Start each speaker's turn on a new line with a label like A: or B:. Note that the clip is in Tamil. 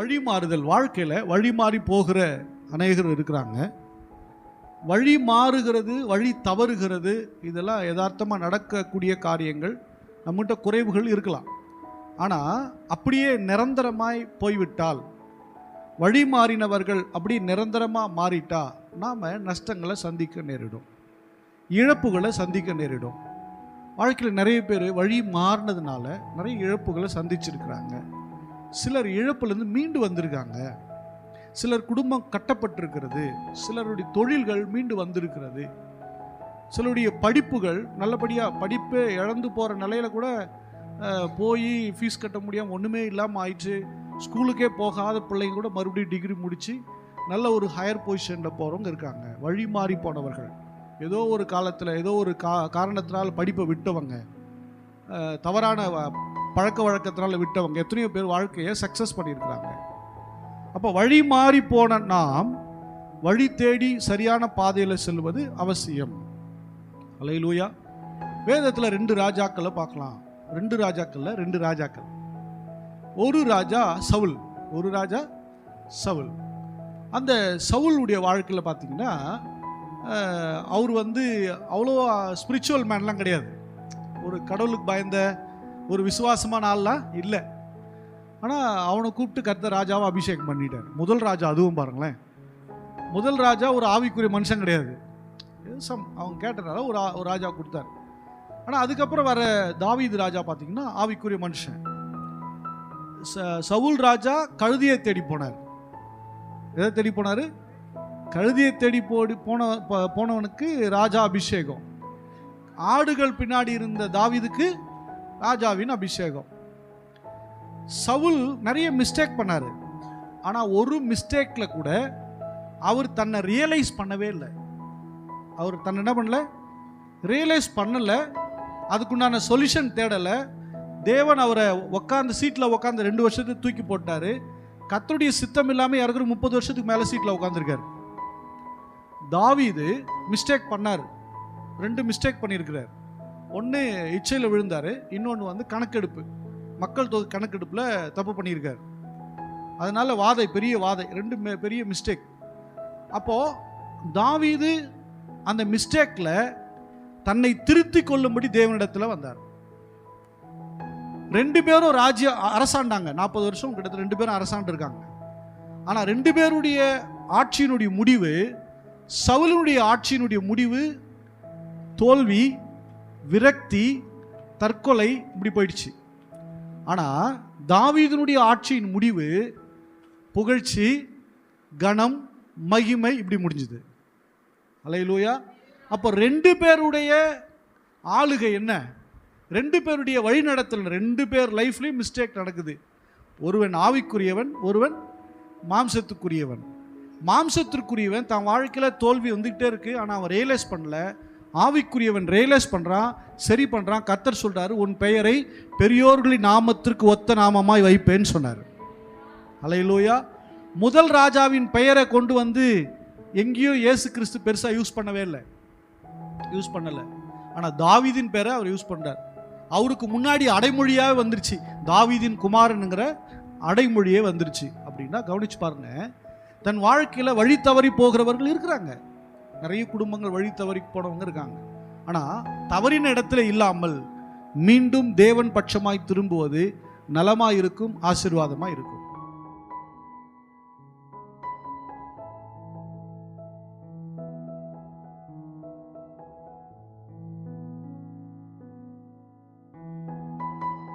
A: வழி மாறுதல், வாழ்க்கையில் வழி மாறி போகிற அநேகர் இருக்கிறாங்க. வழி மாறுகிறது, வழி தவறுகிறது, இதெல்லாம் யதார்த்தமாக நடக்கக்கூடிய காரியங்கள். நம்மகிட்ட குறைவுகள் இருக்கலாம். ஆனால் அப்படியே நிரந்தரமாய் போய்விட்டால், வழி மாறினவர்கள் அப்படி நிரந்தரமாக மாறிட்டா நாம் நஷ்டங்களை சந்திக்க நேரிடும், இழப்புகளை சந்திக்க நேரிடும். வாழ்க்கையில் நிறைய பேர் வழி மாறினதுனால நிறைய இழப்புகளை சந்திச்சிருக்கிறாங்க. சிலர் இழப்புலேருந்து மீண்டு வந்திருக்காங்க. சிலர் குடும்பம் கட்டப்பட்டிருக்கிறது, சிலருடைய தொழில்கள் மீண்டு வந்திருக்கிறது, சிலருடைய படிப்புகள் நல்லபடியாக படிப்பே இழந்து போகிற நிலையில் கூட போய் ஃபீஸ் கட்ட முடியாமல் ஒன்றுமே இல்லாமல் ஆயிடுச்சு. ஸ்கூலுக்கே போகாத பிள்ளைங்க கூட மறுபடியும் டிகிரி முடித்து நல்ல ஒரு ஹையர் பொசிஷனில் போகிறவங்க இருக்காங்க. வழி மாறி போனவர்கள், ஏதோ ஒரு காலத்தில் ஏதோ ஒரு காரணத்தினால் படிப்பை விட்டவங்க, தவறான பழக்க வழக்கத்தினால் விட்டவங்க, எத்தனையோ பேர் வாழ்க்கையை சக்ஸஸ் பண்ணியிருக்கிறாங்க. அப்போ வழி மாறி போன நாம் வழி தேடி சரியான பாதையில் செல்வது அவசியம். அல்லேலூயா. வேதத்தில் 2 ராஜாக்களை பார்க்கலாம். 2 ராஜாக்கள்ல 2 ராஜாக்கள். ஒரு ராஜா சவுல், ஒரு ராஜா சவுல். அந்த சவுலுடைய வாழ்க்கையில் பார்த்தீங்கன்னா அவர் அவ்வளோ ஸ்பிரிச்சுவல் மேன்லாம் கிடையாது. ஒரு கடவுளுக்கு பயந்த ஒரு விசுவாசமான ஆள்லாம் இல்லை. ஆனால் அவனை கூப்பிட்டு கர்த்தர் ராஜாவை அபிஷேகம் பண்ணிட்டார். முதல் ராஜா, அதுவும் பாருங்களேன், முதல் ராஜா ஒரு ஆவிக்குரிய மனுஷன் கிடையாது. அவங்க கேட்டனால ஒரு ராஜா கொடுத்தார். ஆனால் அதுக்கப்புறம் வர தாவீது ராஜா பார்த்தீங்கன்னா ஆவிக்குரிய மனுஷன். சவுல் ராஜா கழுதியை தேடி போனார். எதை தேடி போனார்? கழுதியை தேடி போனவனுக்கு ராஜா அபிஷேகம். ஆடுகள் பின்னாடி இருந்த தாவீதுக்கு ராஜாவின் அபிஷேகம். சவுல் நிறைய மிஸ்டேக் பண்ணார். ஆனால் ஒரு மிஸ்டேக்ல கூட அவர் தன்னை ரியலைஸ் பண்ணவே இல்லை. அவர் தன்னை என்ன பண்ணல? ரியலைஸ் பண்ணலை. அதுக்குண்டான சொல்யூஷன் தேடலை. தேவன் அவரை உட்காந்து சீட்டில் உட்காந்து 2 வருஷத்துக்கு தூக்கி போட்டார். கர்த்தருடைய சித்தம் இல்லாமல் யாருக்கிற 30 வருஷத்துக்கு மேலே சீட்டில் உட்காந்துருக்காரு. தாவீது மிஸ்டேக் பண்ணார். 2 மிஸ்டேக் பண்ணியிருக்கிறார். ஒன்று இச்சையில் விழுந்தார், இன்னொன்று கணக்கெடுப்பு, மக்கள் தொகை கணக்கெடுப்பில் தப்பு பண்ணியிருக்கார். அதனால பெரிய வாதை, 2 பெரிய மிஸ்டேக். அப்போது தாவீது அந்த மிஸ்டேக்கில் தன்னை திருத்தி கொள்ளும்படி தேவனிடத்தில் வந்தார். 2 பேரும் அரசாண்டாங்க. 40 வருஷம் கிட்டத்தட்ட 2 பேரும் அரசாண்டு இருக்காங்க. ஆனால் 2 பேருடைய ஆட்சியினுடைய முடிவு, சவுலுடைய ஆட்சியினுடைய முடிவு தோல்வி, விரக்தி, தற்கொலை, இப்படி போயிடுச்சு. ஆனால் தாவீதினுடைய ஆட்சியின் முடிவு புகழ்ச்சி, கனம், மகிமை, இப்படி முடிஞ்சுது. அல்லேலூயா. அப்போ 2 பேருடைய ஆளுகை என்ன? 2 பேருடைய வழிநடத்தல், 2 பேர் லைஃப்லையும் மிஸ்டேக் நடக்குது. ஒருவன் ஆவிக்குரியவன், ஒருவன் மாம்சத்துக்குரியவன். மாம்சத்திற்குரியவன் தன் வாழ்க்கையில் தோல்வி வந்துக்கிட்டே இருக்கு, ஆனால் அவன் ரியலைஸ் பண்ணல. ஆவிக்குரியவன் ரியலைஸ் பண்ணுறான், சரி பண்ணுறான். கர்த்தர் சொல்கிறாரு, உன் பெயரை பெரியோர்களின் நாமத்திற்கு ஒத்த நாமமாய் வைப்பேன்னு சொன்னார். அல்லேலூயா. முதல் ராஜாவின் பெயரை கொண்டு எங்கேயோ இயேசு கிறிஸ்து பெருசாக யூஸ் பண்ணலை. ஆனால் தாவீதின் பேரை அவர் யூஸ் பண்ணுறார். அவருக்கு முன்னாடி அடைமொழியாக வந்துருச்சு, தாவீதின் குமாரனுங்கிற அடைமொழியே வந்துருச்சு. அப்படின்னா கவனிச்சு பாருங்க, தன் வாழ்க்கையில் வழி தவறி போகிறவர்கள் இருக்கிறாங்க. நிறைய குடும்பங்கள் வழி தவறி போனவங்க இருக்காங்க. ஆனால் தவறின இடத்துல இல்லாமல் மீண்டும் தேவன் பட்சமாய் திரும்புவது நலமாக இருக்கும், ஆசீர்வாதமாக இருக்கும்.